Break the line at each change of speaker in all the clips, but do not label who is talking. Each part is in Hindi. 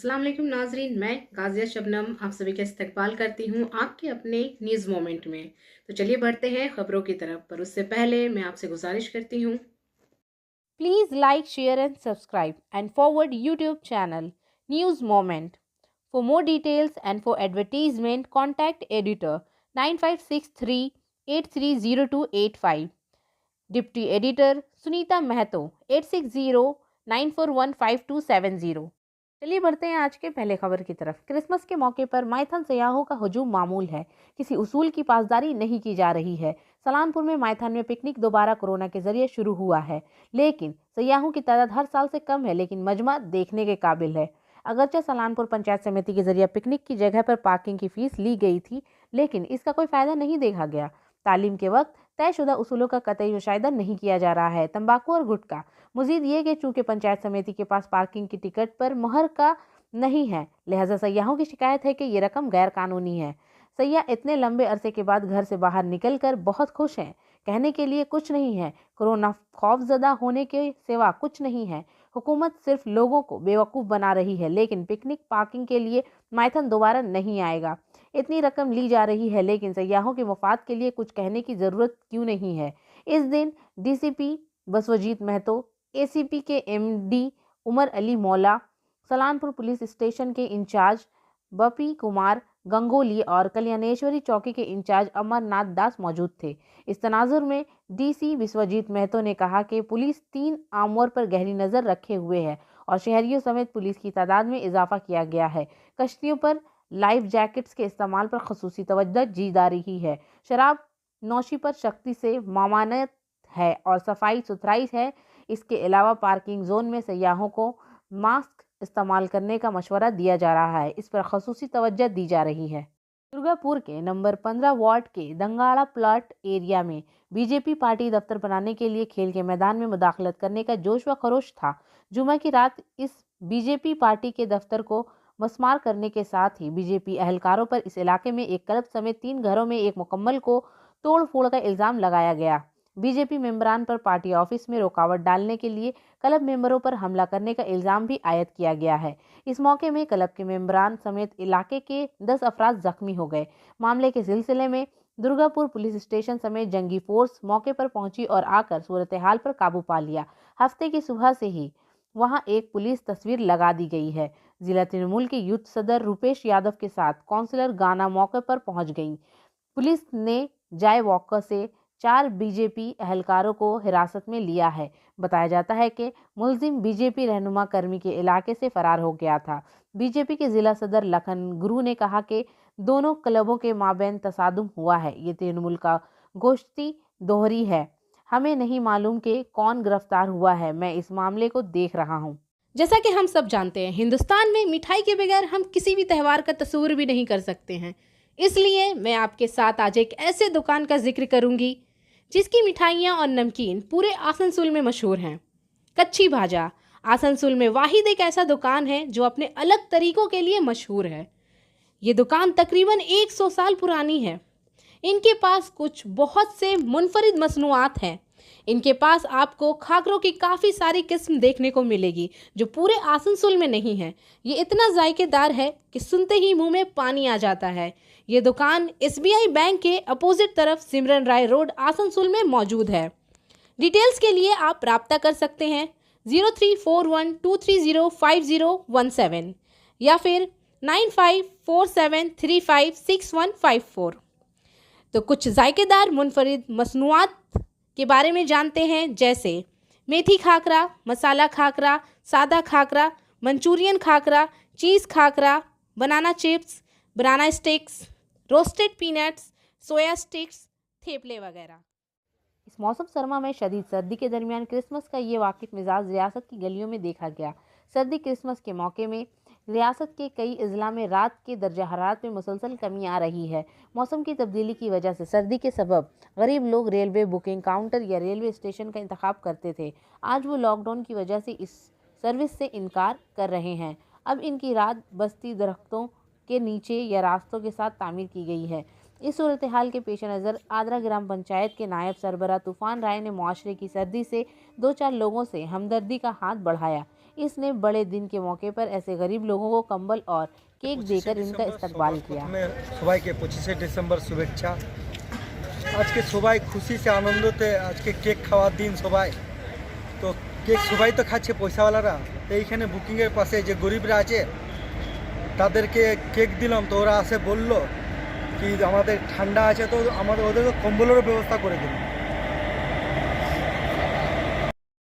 अस्सलाम वालेकुम नाजरीन, मैं गाजिया शबनम आप सभी का इस्तकबाल करती हूँ आपके अपने न्यूज़ मोमेंट में। तो चलिए बढ़ते हैं खबरों की तरफ, पर उससे पहले मैं आपसे गुजारिश करती हूँ,
Please like, share and subscribe and forward YouTube channel News Moment. For more details and for advertisement contact editor 9563 830285. Deputy Editor Sunita Mahato 8609415270. चलिए बढ़ते हैं आज के पहले खबर की तरफ। क्रिसमस के मौके पर माइथन सयाहों का हजूम मामूल है। किसी उसूल की पासदारी नहीं की जा रही है। सलानपुर में माइथन में पिकनिक दोबारा कोरोना के जरिए शुरू हुआ है, लेकिन सयाहों की तादाद हर साल से कम है, लेकिन मजमा देखने के काबिल है। अगरचे सलानपुर पंचायत समिति के जरिए पिकनिक की जगह पर पार्किंग की फीस ली गई थी, लेकिन इसका कोई फायदा नहीं देखा गया। तालीम के वक्त तयशुदा उसूलों का कतई मुशाहिदा नहीं किया जा रहा है। तंबाकू और गुटखा। मजीद ये कि चूंकि पंचायत समिति के पास पार्किंग की टिकट पर मुहर का नहीं है, लिहाजा सयाहों की शिकायत है कि ये रकम गैर कानूनी है। सयाह इतने लंबे अरसे के बाद घर से बाहर निकल कर बहुत खुश हैं। कहने के लिए कुछ नहीं है, कोरोना खौफजदा होने के सिवा कुछ नहीं है। हुकूमत सिर्फ लोगों को बेवकूफ़ बना रही है, लेकिन पिकनिक पार्किंग के लिए माइथन दोबारा नहीं आएगा। इतनी रकम ली जा रही है, लेकिन सयाहों के मफाद के लिए कुछ कहने की ज़रूरत क्यों नहीं है। इस दिन डीसीपी बसवजीत महतो, एसीपी के एमडी उमर अली मौला, सलानपुर पुलिस स्टेशन के इंचार्ज बपी कुमार गंगोली और कल्याणेश्वरी चौकी के इंचार्ज अमरनाथ दास मौजूद थे। इस तनाजुर में डीसी विश्वजीत महतो ने कहा कि पुलिस 3 आमोर पर गहरी नज़र रखे हुए है और शहरियों समेत पुलिस की तादाद में इजाफा किया गया है। कश्तियों पर लाइफ जैकेट्स के इस्तेमाल पर खसूसी तवज्जो दी जा रही है। शराब नौशी पर सख्ती से ममानत है और सफाई सुथराई है। इसके अलावा पार्किंग जोन में सयाहों को मास्क इस्तेमाल करने का मशवरा दिया जा रहा है। इस पर खसूसी तवज्जो दी जा रही है। दुर्गापुर के नंबर 15 वार्ड के दंगाड़ा प्लाट एरिया में बीजेपी पार्टी दफ्तर बनाने के लिए खेल के मैदान में मुदाखलत करने का जोश व खरोश था। जुमा की रात इस बीजेपी पार्टी के दफ्तर को मस्मार करने के साथ ही बीजेपी एहलकारों पर इस इलाके में एक क्लब समेत 3 घरों में एक मुकम्मल को तोड़ फोड़ का इल्ज़ाम लगाया गया। बीजेपी मेंबरान पर पार्टी ऑफिस में रुकावट डालने के लिए क्लब मेंबरों पर हमला करने का इल्ज़ाम भी आयद किया गया है। इस मौके में क्लब के मेंबरान समेत इलाके के 10 अफराद जख्मी हो गए। मामले के सिलसिले में दुर्गापुर पुलिस स्टेशन समेत जंगी फोर्स मौके पर पहुंची और आकर सूरत हाल पर काबू पा लिया। हफ्ते की सुबह से ही वहां एक पुलिस तस्वीर लगा दी गई है। जिला तृणमूल के यूथ सदर रूपेश यादव के साथ काउंसलर गाना मौके पर पहुंच गई। पुलिस ने जाय वॉकर से 4 बीजेपी एहलकारों को हिरासत में लिया है। बताया जाता है कि मुलजिम बीजेपी रहनुमा कर्मी के इलाके से फरार हो गया था। बीजेपी के जिला सदर लखन गुरु ने कहा कि दोनों क्लबों के माबैन तसादुम हुआ है। ये तृणमूल का गोश्ती दोहरी है। हमें नहीं मालूम कि कौन गिरफ्तार हुआ है। मैं इस मामले को देख रहा हूँ।
जैसा कि हम सब जानते हैं, हिंदुस्तान में मिठाई के बगैर हम किसी भी त्यौहार का तस्वुर भी नहीं कर सकते हैं। इसलिए मैं आपके साथ आज एक ऐसे दुकान का जिक्र करूंगी जिसकी मिठाइयाँ और नमकीन पूरे आसनसोल में मशहूर हैं। कच्ची भाजा आसनसोल में वाहिद एक ऐसा दुकान है जो अपने अलग तरीकों के लिए मशहूर है। ये दुकान तकरीबन 100 साल पुरानी है। इनके पास कुछ बहुत से मुनफरिद मसनूआत हैं। इनके पास आपको खाकरों की काफ़ी सारी किस्म देखने को मिलेगी जो पूरे आसनसोल में नहीं है। ये इतना जायकेदार है कि सुनते ही मुंह में पानी आ जाता है। ये दुकान एसबीआई बैंक के अपोजिट तरफ सिमरन राय रोड आसनसोल में मौजूद है। डिटेल्स के लिए आप राब्ता कर सकते हैं 0341230517 या फिर 9547356154। तो कुछ जायकेदार मुनफरिद मसनूआत के बारे में जानते हैं, जैसे मेथी खाकरा, मसाला खाकरा, सादा खाकरा, मंचूरियन खाकरा, चीज़ खाकरा, बनाना चिप्स, बनाना स्टिक्स, रोस्टेड पीनट्स, सोया स्टिक्स, थेपले वगैरह।
इस मौसम सरमा में शदीद सर्दी के दरमियान क्रिसमस का ये वाकिफ मिजाज रियासत की गलियों में देखा गया। सर्दी क्रिसमस के मौके में रियासत के कई अजला में रात के दर्जा हरारत में मुसलसल कमी आ रही है। मौसम की तब्दीली की वजह से सर्दी के सबब गरीब लोग रेलवे बुकिंग काउंटर या रेलवे स्टेशन का इंतखाब करते थे। आज वो लॉकडाउन की वजह से इस सर्विस से इनकार कर रहे हैं। अब इनकी रात बस्ती दरख्तों के नीचे या रास्तों के साथ तामीर की गई है। इस सूरत हाल के पेश नज़र आदरा ग्राम पंचायत के नायब सरबरा तूफान राय ने मुआशरे की सर्दी से 2-4 लोगों से हमदर्दी का हाथ बढ़ाया। इसने बड़े दिन के मौके पर ऐसे गरीब लोगों को कंबल और केक देकर इनका इस्तकबाल किया।
সবাইকে 25শে ডিসেম্বর শুভেচ্ছা। আজকে সবাই খুশি সে আনন্দতে আজকে কেক খাওয়ার দিন সবাই তো কেক সবাই তো খাচ্ছে পয়সাওয়ালারা তো এইখানে বুকিংয়ের পাশে যে গরিবরা আছে তাদেরকে কেক দিলাম তো ওরা আসে বললো কি আমাদের ঠান্ডা আছে তো আমাদের ওদেরকে কম্বলেরও ব্যবস্থা করে দিন।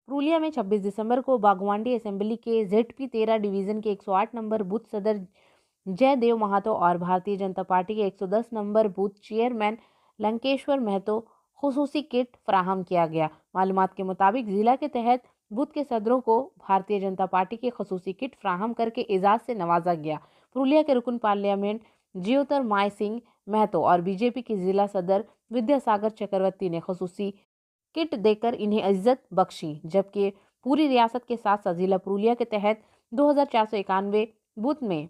पुरुलिया में 26 दिसंबर को बागवांडी असेंबली के ZP 13 डिवीजन के 108 नंबर बूथ सदर जयदेव महतो और भारतीय जनता पार्टी के 110 number booth chairman Lankeshwar Mahto खुसूसी किट फराहम किया गया। मालूमात के मुताबिक जिला के तहत बूथ के सदरों को भारतीय जनता पार्टी के खुसूसी किट फराहम करके एजाज से नवाजा गया। पुरुलिया के रुकन पार्लियामेंट ज्योतर माय सिंह महतो और बीजेपी के जिला सदर विद्यासागर चक्रवर्ती ने खुसूसी किट देकर इन्हें इज्जत बख्शी, जबकि पूरी रियासत के साथ साथ जिला पुरुलिया के तहत 2491 बूथ में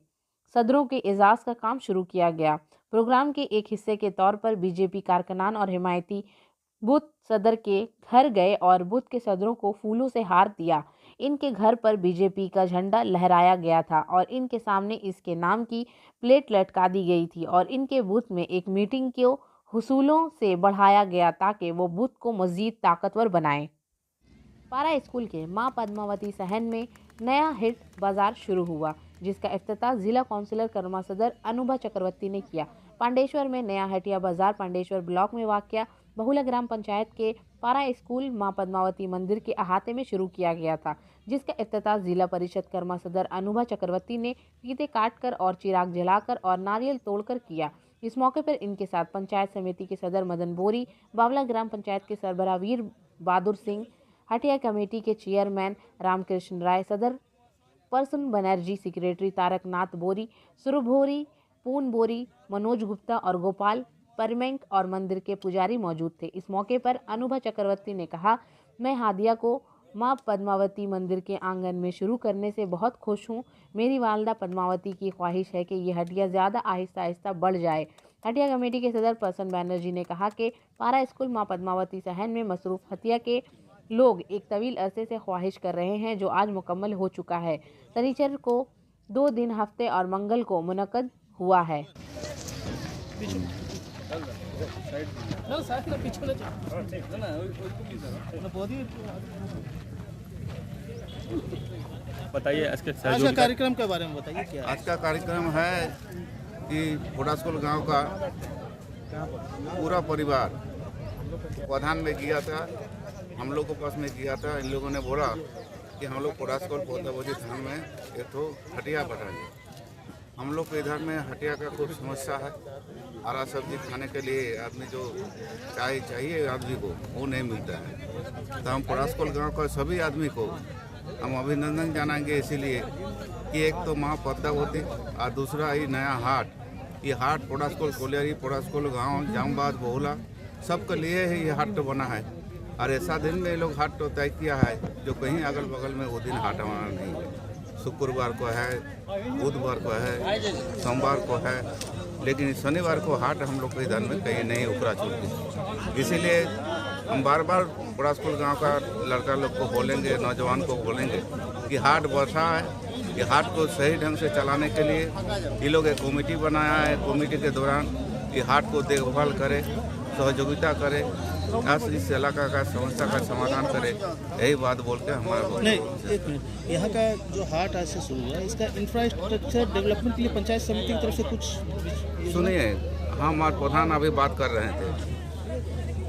सदरों के एजाज का काम शुरू किया गया। प्रोग्राम के एक हिस्से के तौर पर बीजेपी कारकुनान और हिमायती बूथ सदर के घर गए और बूथ के सदरों को फूलों से हार दिया। इनके घर पर बीजेपी का झंडा लहराया गया था और इनके सामने इसके नाम की प्लेट लटका दी गई थी और इनके बूथ में एक मीटिंग को हुसूलों से बढ़ाया गया ताकि वो बूथ को मज़ीद ताकतवर बनाएं। पारा स्कूल के मां पद्मावती सहन में नया हिट बाजार शुरू हुआ, जिसका इफ्तिताह जिला काउंसिलर कर्मा सदर अनुभा चक्रवर्ती ने किया। पांडेश्वर में नया हटिया बाजार पांडेश्वर ब्लॉक में वाक़या बहुला ग्राम पंचायत के पारा स्कूल मां पद्मावती मंदिर के अहाते में शुरू किया गया था, जिसका इफ्तिताह जिला परिषद कर्मा सदर अनुभा चक्रवर्ती ने फीते काटकर और चिराग जलाकर और नारियल तोड़कर किया। इस मौके पर इनके साथ पंचायत समिति के सदर मदन बोरी, बावला ग्राम पंचायत के सरबराह वीर बहादुर सिंह, हटिया कमेटी के चेयरमैन रामकृष्ण राय, सदर पर्सन बनर्जी, सेक्रेटरी तारक नाथ बोरी, सुरभ बोरी, पून बोरी, मनोज गुप्ता और गोपाल परमेंक और मंदिर के पुजारी मौजूद थे। इस मौके पर अनुभा चक्रवर्ती ने कहा, मैं हादिया को मां पद्मावती मंदिर के आंगन में शुरू करने से बहुत खुश हूँ। मेरी वालदा पद्मावती की ख्वाहिश है कि ये हटिया ज़्यादा आहिस्ता आहिस्ता बढ़ जाए। हटिया कमेटी के सदर प्रसन्न बैनर्जी ने कहा कि पारा स्कूल मां पद्मावती सहन में मसरूफ़ हटिया के लोग एक तवील अरसे से ख्वाहिश कर रहे हैं, जो आज मुकम्मल हो चुका है। शनिचर को 2 दिन हफ्ते और मंगल को मुनक्कद हुआ है।
बताइए आज
का कार्यक्रम के बारे में बताइए क्या
आज का कार्यक्रम है कि फोडास्कुल गांव का पूरा परिवार प्रधान में किया था, हम लोग को पास में किया था। इन लोगों ने बोला कि हम लोग फोडास्कुल पौधाबोजी थान में एक तो हटिया बढ़ाएंगे। हम लोग के इधर में हटिया का खूब समस्या है। हरा सब्जी खाने के लिए आदमी जो चाय चाहिए आदमी को वो नहीं मिलता है। तो हम फोडास्कुल गांव का सभी आदमी को हम अभिनंदन जानाएंगे, इसीलिए कि एक तो माँ पद्मावती और दूसरा ही नया हाट। ये हाट फोडास्कुल कोलियारी, फोडास्कुल गाँव, जामबाद, बहुला सबके लिए ही ये हाट बना है। और ऐसा दिन में ये लोग हाट तो तय किया है जो कहीं अगल बगल में वो दिन हाट हमारा नहीं है। शुक्रवार को है, बुधवार को है, सोमवार को है, लेकिन शनिवार को हाट हम लोग के इधर में कहीं नहीं उखड़ा चुकी। इसीलिए हम बार बार फोडास्कुल गांव का लड़का लोग को बोलेंगे, नौजवान को बोलेंगे कि हाट बढ़ा है। ये हाट को सही ढंग से चलाने के लिए ये लोग एक कमेटी बनाया है। कमेटी के दौरान ये हाट को देखभाल करे, सहयोगिता करे, इस इलाका का समस्या का समाधान करे। यही बात बोल के हमारा
नहीं, एक मिनट, यहाँ का जो हाट आज से शुरू हुआ है, इसका इंफ्रास्ट्रक्चर डेवलपमेंट के लिए पंचायत समिति की तरफ से कुछ
सुनिए। हम हमारे प्रधान अभी बात कर रहे थे,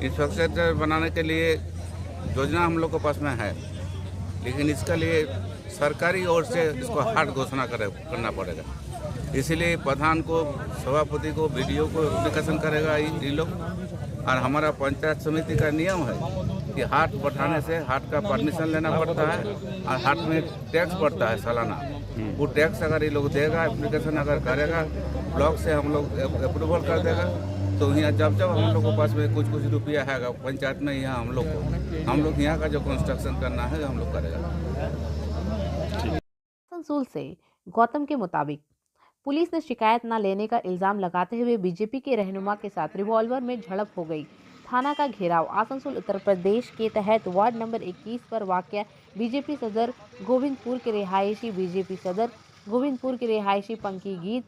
इंफ्रास्ट्रक्चर बनाने के लिए योजना हम लोग के पास में है, लेकिन इसके लिए सरकारी ओर से इसको हाट घोषणा करना पड़ेगा। इसीलिए प्रधान को, सभापति को, बीडीओ को एप्लीकेशन करेगा ये लोग। और हमारा पंचायत समिति का नियम है कि हाट बढ़ाने से हाट का परमिशन लेना पड़ता है और हाट में टैक्स पड़ता है सालाना। वो टैक्स अगर ये लोग देगा, एप्लीकेशन अगर करेगा, ब्लॉक से हम लोग अप्रूवल कर देगा, तो यहाँ जब हम लोग के पास में कुछ रुपया है पंचायत में, यहाँ हम लोग यहाँ का जो कंस्ट्रक्शन करना है हम लोग करेगा।
संसूल से गौतम के मुताबिक पुलिस ने शिकायत न लेने का इल्जाम लगाते हुए बीजेपी के रहनुमा के साथ रिवॉल्वर में झड़प हो गई। थाना का घेराव। आसनसोल उत्तर प्रदेश के तहत वार्ड नंबर 21 पर वाक़या बीजेपी सदर गोविंदपुर के रिहायशी पंकी गीत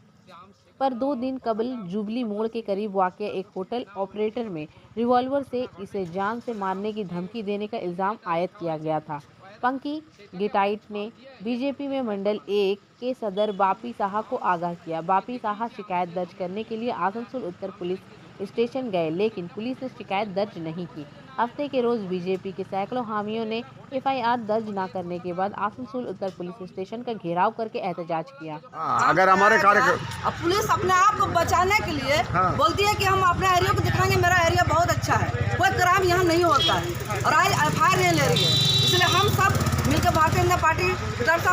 पर 2 दिन कबल जुबली मोड़ के करीब वाक़या एक होटल ऑपरेटर में रिवॉल्वर से इसे जान से मारने की धमकी देने का इल्ज़ाम आयद किया गया था। पंकी गिटाइट ने बीजेपी में मंडल 1 के सदर बापी साहा को आगाह किया। बापी साहा शिकायत दर्ज करने के लिए आसनसोल उत्तर पुलिस स्टेशन गए, लेकिन पुलिस ने शिकायत दर्ज नहीं की। हफ्ते के रोज बीजेपी के सैकड़ों हामियों ने एफआईआर दर्ज न करने के बाद आसनसोल उत्तर पुलिस स्टेशन का घेराव करके एहतजाज किया।
अगर हमारे
अब पुलिस अपने आप को बचाने के लिए बोलती है कि हम अपने एरिया को दिखाएंगे, मेरा एरिया बहुत अच्छा है, कोई क्राइम यहाँ नहीं होता है, और आज एफआईआर नहीं ले रही है। इसलिए हम सब मिलकर भारतीय जनता पार्टी की तरफ से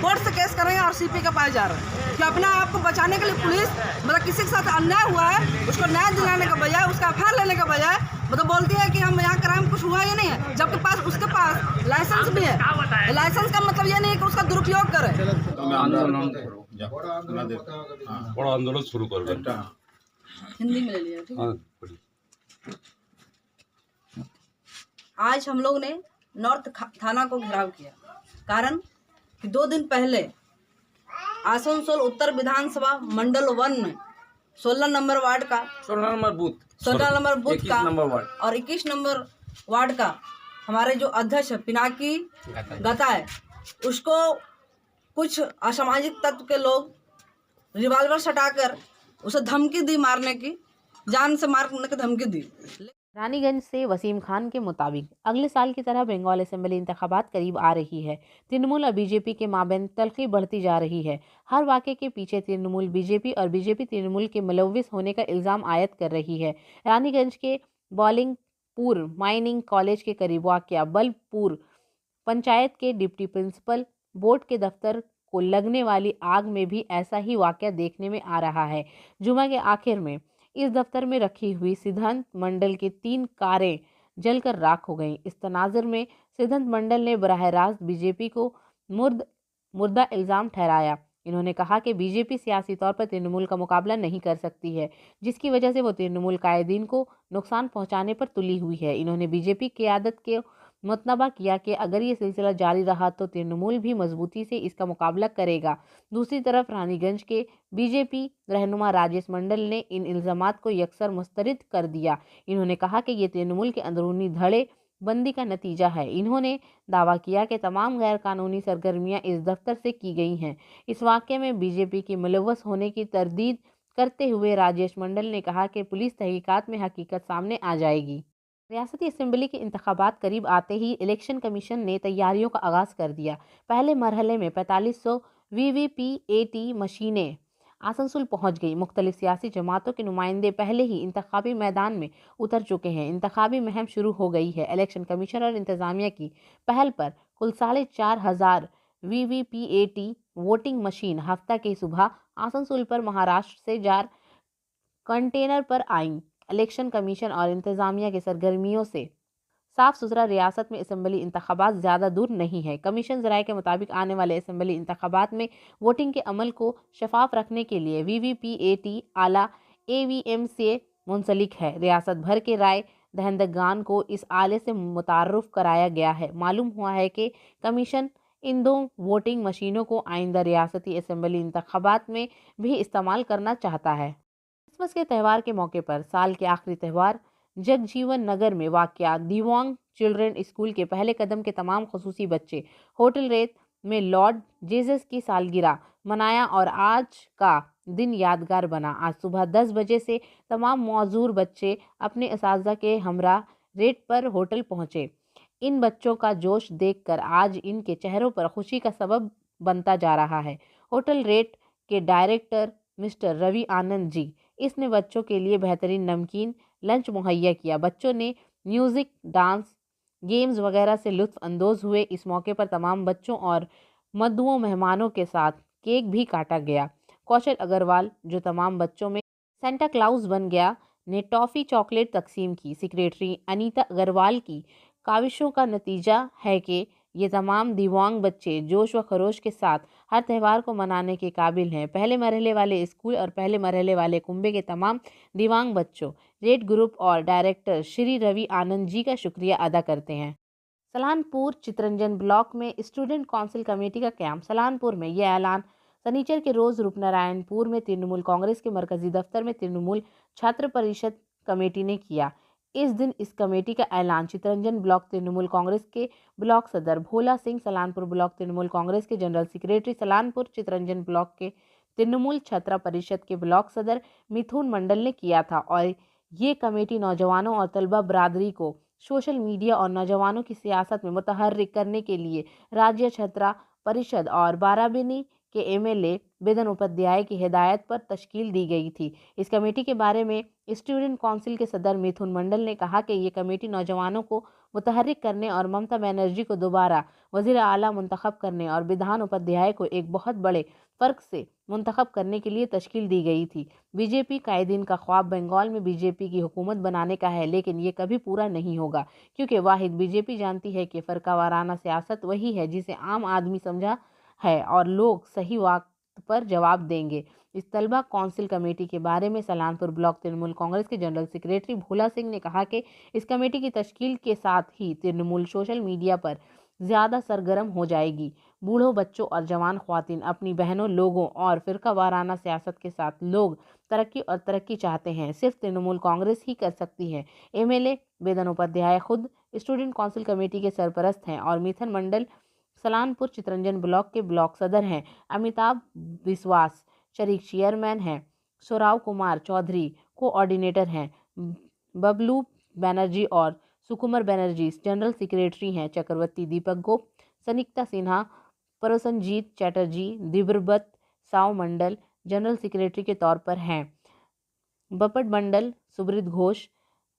कोर्ट से केस करेंगे और सीपी के पास जा रहे हैं कि अपने आप को बचाने के लिए पुलिस मतलब किसी के साथ अन्याय हुआ है उसको न्याय दिलाने के बजाय, उसका एफआईआर लेने के बजाय मतलब बोलती है कि हम यहाँ क्राइम कुछ हुआ ही नहीं है, जबकि उसके पास लाइसेंस भी है। लाइसेंस का मतलब ये नहीं है कि उसका दुरुपयोग करे।
बड़ा आंदोलन शुरू कर दें।
हिंदी में ले लिया, ठीक है। आज हम लोग ने नॉर्थ थाना को घेराव किया, कारण कि 2 दिन पहले आसनसोल उत्तर विधानसभा मंडल 1 में 16 नंबर वार्ड का 16 नंबर बूथ का और 21 नंबर वार्ड का हमारे जो अध्यक्ष है पिनाकी गता है, उसको कुछ असामाजिक तत्व के लोग रिवॉल्वर सटाकर उसे धमकी दी, मारने की, जान से मारने की धमकी दी।
रानीगंज से वसीम खान के मुताबिक अगले साल की तरह बंगाल असेंबली इंतखाबात करीब आ रही है। तृणमूल और बीजेपी के माबैन तल्खी बढ़ती जा रही है। हर वाक़े के पीछे तृणमूल बीजेपी और बीजेपी तृणमूल के मुलव्विस होने का इल्ज़ाम आयद कर रही है। रानीगंज के बॉलिंगपुर माइनिंग कॉलेज के करीब वाक़या बल्बपुर पंचायत के डिप्टी प्रिंसिपल बोर्ड के दफ्तर को लगने वाली आग में भी ऐसा ही वाक़या देखने में आ रहा है। जुमा के आखिर में इस दफ्तर में रखी हुई सिद्धांत मंडल की 3 कारें जलकर राख हो गईं। इस तनाज़ुर में सिद्धांत मंडल ने बराह रास्त बीजेपी को मुर्दा इल्ज़ाम ठहराया। इन्होंने कहा कि बीजेपी सियासी तौर पर तृणमूल का मुकाबला नहीं कर सकती है, जिसकी वजह से वो तृणमूल कायदीन को नुकसान पहुंचाने पर तुली हुई है। इन्होंने बीजेपी क़यादत के मुतनबा किया कि अगर ये सिलसिला जारी रहा तो तृणमूल भी मजबूती से इसका मुकाबला करेगा। दूसरी तरफ रानीगंज के बीजेपी रहनुमा राजेश मंडल ने इन इल्ज़ामात को यकसर मुस्तरद कर दिया। इन्होंने कहा कि ये तृणमूल के अंदरूनी धड़े बंदी का नतीजा है। इन्होंने दावा किया कि तमाम गैर कानूनी सरगर्मियां इस दफ्तर से की गई हैं। इस वाक़े में बीजेपी की मुलव्वस होने की तरदीद करते हुए राजेश मंडल ने कहा कि पुलिस तहकीकात में हकीकत सामने आ जाएगी। रियासती असेंबली के इंतखाबात करीब आते ही इलेक्शन कमीशन ने तैयारियों का आगाज़ कर दिया। पहले मरहले में 4500 VVPAT मशीनें आसनसोल पहुंच गई। मुख्तलिफ सियासी जमातों के नुमाइंदे पहले ही इंतखाबी मैदान में उतर चुके हैं। इंतखाबी मुहिम शुरू हो गई है। इलेक्शन कमीशन और इंतज़ामिया की पहल पर कुल 4500 VVPAT वोटिंग मशीन हफ्ता की सुबह आसनसोल पर महाराष्ट्र से जार कंटेनर पर आईं। इलेक्शन कमीशन और इंतज़ामिया की सरगर्मियों से साफ सुथरा रियासत में असेंबली इंतखाबात ज़्यादा दूर नहीं है। कमीशन ज़राए के मुताबिक आने वाले असेंबली इंतखाबात में वोटिंग के अमल को शफाफ रखने के लिए VVPAT आला AVM से मुंसलिक है। रियासत भर के राय दहंदगान को इस आले से मुतारुफ कराया गया है। मालूम हुआ है कि कमीशन इन 2 वोटिंग मशीनों को आइंदा रियासती असेंबली इंतखाबात में भी इस्तेमाल करना चाहता है। क्रिसमस के त्यौहार के मौके पर साल के आखिरी त्यौहार जगजीवन नगर में वाक़या दिव्यांग चिल्ड्रन स्कूल के पहले कदम के तमाम खुसूसी बच्चे होटल रेत में लॉर्ड जीसस की सालगिरह मनाया और आज का दिन यादगार बना। आज सुबह 10 बजे से तमाम मौजूर बच्चे अपने असातिज़ा के हमरा रेट पर होटल पहुँचे। इन बच्चों का जोश देखकर आज इनके चेहरों पर खुशी का सबब बनता जा रहा है। होटल रेट के डायरेक्टर मिस्टर रवि आनंद जी इसने बच्चों के लिए बेहतरीन नमकीन लंच मुहैया किया। बच्चों ने म्यूज़िक, डांस, गेम्स वगैरह से लुत्फ़ अंदोज़ हुए। इस मौके पर तमाम बच्चों और मदुओं मेहमानों के साथ केक भी काटा गया। कौशल अग्रवाल जो तमाम बच्चों में सेंटा क्लाउस बन गया ने टॉफ़ी चॉकलेट तकसीम की। सेक्रेटरी अनीता अग्रवाल की काविशों का नतीजा है कि ये तमाम दिव्यांग बच्चे जोश व खरोश के साथ हर त्यौहार को मनाने के काबिल हैं। पहले मरहले वाले स्कूल और पहले मरहले वाले कुंबे के तमाम दिव्यांग बच्चों, रेड ग्रुप और डायरेक्टर श्री रवि आनंद जी का शुक्रिया अदा करते हैं। सलानपुर चितरंजन ब्लॉक में स्टूडेंट काउंसिल कमेटी का कैंप। सलानपुर में यह ऐलान शनिचर के रोज रूपनारायणपुर में तृणमूल कांग्रेस के मरकजी दफ्तर में तृणमूल छात्र परिषद कमेटी ने किया। इस दिन इस कमेटी का ऐलान चितरंजन ब्लॉक तृणमूल कांग्रेस के ब्लॉक सदर भोला सिंह, सलानपुर ब्लॉक तृणमूल कांग्रेस के general secretary, Salanpur Chittaranjan block के तृणमूल छात्र परिषद के ब्लॉक सदर मिथुन मंडल ने किया था। और ये कमेटी नौजवानों और तलबा बरादरी को सोशल मीडिया और नौजवानों की सियासत में मुतहर्रिक करने के लिए राज्य छात्रा परिषद और बाराबनी के एमएलए वेदन उपाध्याय की हिदायत पर तश्कील दी गई थी। इस कमेटी के बारे में स्टूडेंट काउंसिल के सदर मिथुन मंडल ने कहा कि ये कमेटी नौजवानों को मुतहर्रिक करने और ममता बनर्जी को दोबारा वज़ीर आला मुंतखब करने और विधान उपाध्याय को एक बहुत बड़े फ़र्क से मुंतखब करने के लिए तश्कील दी गई थी। बीजेपी कायदीन का ख्वाब बंगाल में बीजेपी की हुकूमत बनाने का है, लेकिन ये कभी पूरा नहीं होगा, क्योंकि वाहिद बीजेपी जानती है कि फ़रका वाराना सियासत वही है जिसे आम आदमी समझा है और लोग सही वक्त पर जवाब देंगे। इस तलबा काउंसिल कमेटी के बारे में सलानपुर ब्लॉक तृणमूल कांग्रेस के जनरल सेक्रेटरी भोला सिंह ने कहा कि इस कमेटी की तश्कील के साथ ही तृणमूल सोशल मीडिया पर ज़्यादा सरगर्म हो जाएगी। बूढ़ों, बच्चों और जवान ख्वातीन, अपनी बहनों, लोगों और फ़िरका वाराना सियासत के साथ लोग तरक्की और तरक्की चाहते हैं, सिर्फ तृणमूल कांग्रेस ही कर सकती है। एमएलए वेदन उपाध्याय खुद स्टूडेंट काउंसिल कमेटी के सरपरस्त हैं और मिथुन मंडल सलानपुर चितरंजन ब्लॉक के ब्लॉक सदर हैं। अमिताभ विश्वास शरीक चेयरमैन हैं। सोराव कुमार चौधरी कोऑर्डिनेटर हैं। बबलू बनर्जी और सुकुमार बनर्जी जनरल सेक्रेटरी हैं। चक्रवर्ती दीपक गोप, सनिक्ता सिन्हा, प्रसन्नजीत चैटर्जी, दिब्रबत साव मंडल जनरल सेक्रेटरी के तौर पर हैं। बपट मंडल सुब्रत घोष,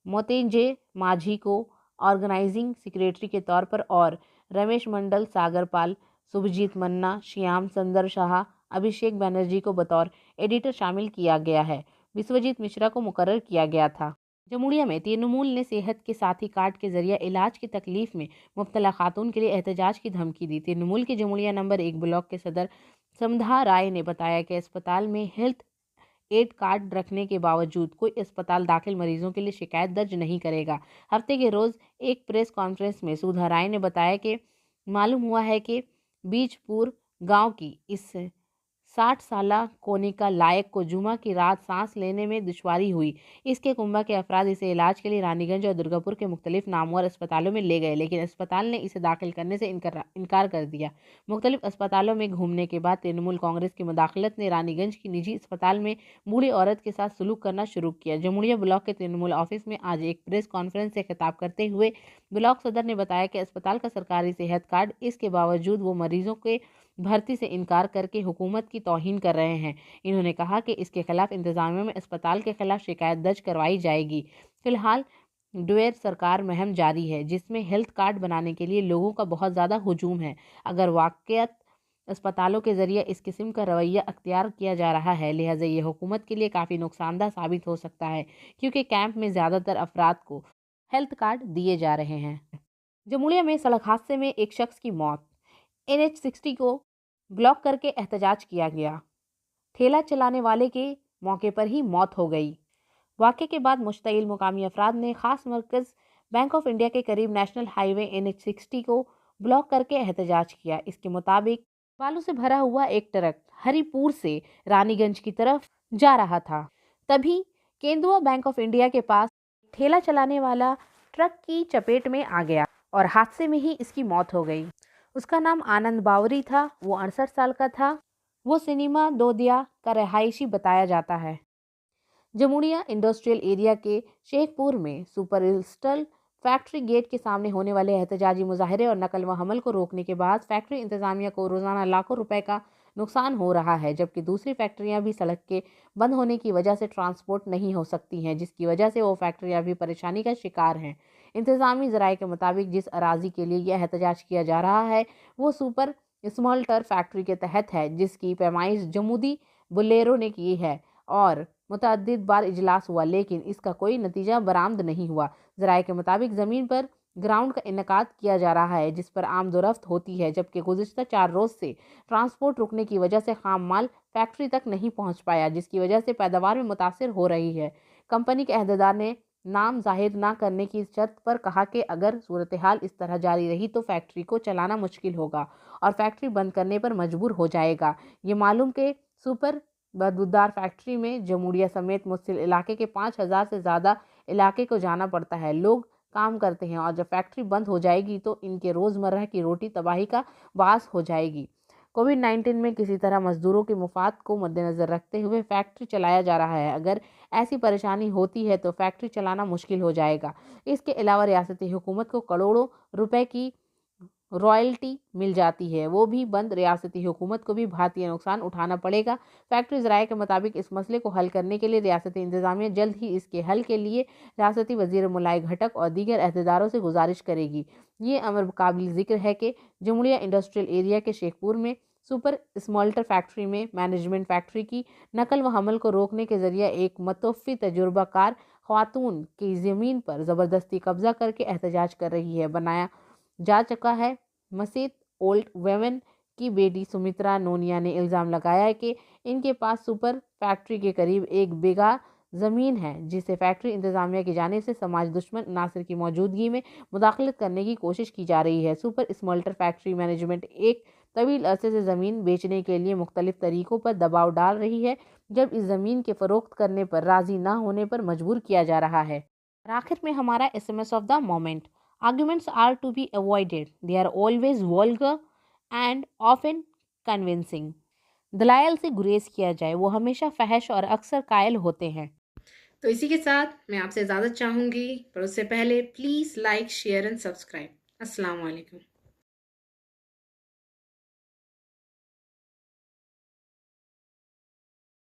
मोतेंजे माझी को ऑर्गेनाइजिंग सेक्रेटरी के तौर पर और रमेश मंडल, सागर पाल, शुभजीत मन्ना, श्याम सुंदर शाह, अभिषेक बनर्जी को बतौर एडिटर शामिल किया गया है। विश्वजीत मिश्रा को मुकर्रर किया गया था। जमुड़िया में तृणमूल ने सेहत के साथी कार्ड के जरिए इलाज की तकलीफ में मुब्तला खातून के लिए एहतजाज की धमकी दी। तृणमूल के जमुड़िया नंबर 1 ब्लॉक के सदर समधा राय ने बताया कि अस्पताल में हेल्थ एड कार्ड रखने के बावजूद कोई अस्पताल दाखिल मरीजों के लिए शिकायत दर्ज नहीं करेगा। हफ्ते के रोज़ एक प्रेस कॉन्फ्रेंस में सुधा राय ने बताया कि मालूम हुआ है कि बीजपुर गांव की इस 60 साला कोनिका लायक को जुमा की रात सांस लेने में दुश्वारी हुई। इसके कुंभा के अफराद इसे इलाज के लिए रानीगंज और दुर्गापुर के मुख्तलिफ नामवर अस्पतालों में ले गए, लेकिन अस्पताल ने इसे दाखिल करने से इनकार कर दिया। मुख्तलिफ अस्पतालों में घूमने के बाद तृणमूल कांग्रेस की मुदाखलत ने रानीगंज की निजी अस्पताल में बूढ़ी औरत के साथ सलूक करना शुरू किया। जमुड़िया ब्लॉक के तृणमूल ऑफिस में आज एक प्रेस कॉन्फ्रेंस से खिताब करते हुए ब्लॉक सदर ने बताया कि अस्पताल का सरकारी सेहत कार्ड, इसके बावजूद वो मरीजों के भर्ती से इनकार करके हुकूमत की तौहीन कर रहे हैं। इन्होंने कहा कि इसके खिलाफ इंतजामिया में अस्पताल के खिलाफ शिकायत दर्ज करवाई जाएगी। फिलहाल डुएर सरकार मुहिम जारी है, जिसमें हेल्थ कार्ड बनाने के लिए लोगों का बहुत ज़्यादा हुजूम है। अगर वाकईत अस्पतालों के ज़रिए इस किस्म का रवैया अख्तियार किया जा रहा है, लिहाजा ये हुकूमत के लिए काफ़ी नुकसानदा साबित हो सकता है, क्योंकि कैंप में ज़्यादातर अफराद को हेल्थ कार्ड दिए जा रहे हैं। जमुड़िया में सड़क हादसे में एक शख्स की मौत। NH60 को ब्लॉक करके एहतजाज किया गया। ठेला चलाने वाले के मौके पर ही मौत हो गई। वाक़े के बाद मुश्तइल मुकामी अफराद ने ख़ास मरकज़ बैंक ऑफ इंडिया के करीब नेशनल हाईवे NH60 को ब्लॉक करके एहतजाज किया। इसके मुताबिक बालू से भरा हुआ एक ट्रक हरिपुर से रानीगंज की तरफ जा रहा था। तभी केंदुआ बैंक ऑफ इंडिया के पास ठेला चलाने वाला ट्रक की चपेट में आ गया और हादसे में ही इसकी मौत हो गई। उसका नाम आनंद बावरी था। वो 68 साल का था। वो सिनेमा दोदिया का रहायशी बताया जाता है। जमुड़िया इंडस्ट्रियल एरिया के शेखपुर में सुपर स्टल फैक्ट्री गेट के सामने होने वाले एहतजाजी मुजाहरे और नकल व हमल को रोकने के बाद फैक्ट्री इंतजामिया को रोज़ाना लाखों रुपए का नुकसान हो रहा है, जबकि दूसरी फैक्ट्रियां भी सड़क के बंद होने की वजह से ट्रांसपोर्ट नहीं हो सकती हैं, जिसकी वजह से वो फैक्ट्रियां भी परेशानी का शिकार हैं। इंतज़ामी ज़राए के मुताबिक जिस अराजी के लिए यह एहतजाज किया जा रहा है वो सुपर स्मॉल्टर फैक्ट्री के तहत है, जिसकी पैमाइश जमुदी बुलेरो ने की है और मुतअद्दिद बार इजलास हुआ, लेकिन इसका कोई नतीजा बरामद नहीं हुआ। ज़राए के मुताबिक ज़मीन पर ग्राउंड का इनेकाद किया जा रहा है जिस पर आमदोरफ्त होती है, जबकि गुज़िश्ता 4 रोज़ से ट्रांसपोर्ट रुकने की वजह से खाम माल फैक्ट्री तक नहीं पहुंच पाया, जिसकी वजह से पैदावार में मुतासिर हो रही है। कंपनी के अहदेदार ने नाम जाहिर ना करने की शर्त पर कहा कि अगर सूरत हाल इस तरह जारी रही तो फैक्ट्री को चलाना मुश्किल होगा और फैक्ट्री बंद करने पर मजबूर हो जाएगा। ये मालूम कि सुपर बदबूदार फैक्ट्री में जमूरिया समेत मुस्सिल इलाके के 5000 से ज़्यादा इलाके को जाना पड़ता है। लोग काम करते हैं और जब फैक्ट्री बंद हो जाएगी तो इनके रोज़मर्रा की रोटी तबाही का बास हो जाएगी। कोविड-19 में किसी तरह मजदूरों के मुफाद को मद्देनज़र रखते हुए फैक्ट्री चलाया जा रहा है। अगर ऐसी परेशानी होती है तो फैक्ट्री चलाना मुश्किल हो जाएगा। इसके अलावा रियासती हुकूमत को करोड़ों रुपए की रॉयल्टी मिल जाती है, वो भी बंद। रियासती हुकूमत को भी भारतीय नुकसान उठाना पड़ेगा। फैक्ट्री ज़राए के मुताबिक इस मसले को हल करने के लिए रियासती इंतज़ामिया जल्द ही इसके हल के लिए रियासती वज़ीर मुलाई घटक और दीगर अहदेदारों से गुजारिश करेगी। ये अमर काबिल ज़िक्र है कि जमुरिया इंडस्ट्रियल एरिया के शेखपुर में सुपर स्मॉल्टर फैक्ट्री में मैनेजमेंट फैक्ट्री की नकल व हमल को रोकने के ज़रिए एक मतोफ़ी तजुर्बाकार ख़वातून की ज़मीन पर ज़बरदस्ती कब्ज़ा करके एहतजाज कर रही है। बनाया जा चुका है। मसीद ओल्ड वेवन की बेटी सुमित्रा नोनिया ने इल्ज़ाम लगाया है कि इनके पास सुपर फैक्ट्री के करीब 1 बीघा ज़मीन है जिसे फैक्ट्री इंतज़ामिया की जानिब से समाज दुश्मन अनासर की मौजूदगी में मुदाखलत करने की कोशिश की जा रही है। सुपर स्मॉल्टर फैक्ट्री मैनेजमेंट एक तवील अरसे से ज़मीन बेचने के लिए मुख्तलिफ तरीक़ों पर दबाव डाल रही है, जब इस ज़मीन के फ़रोख्त करने पर राज़ी ना होने पर मजबूर किया जा रहा है। और आखिर में हमारा SMS of the moment. Arguments are to be avoided. They are always vulgar and often convincing. दलाइल से गुरेज किया जाए, वो हमेशा फहश और अक्सर कायल होते हैं।
तो इसी के साथ मैं आपसे इजाज़त चाहूँगी, पर उससे पहले please like, share and subscribe. अस्सलाम वालेकुम।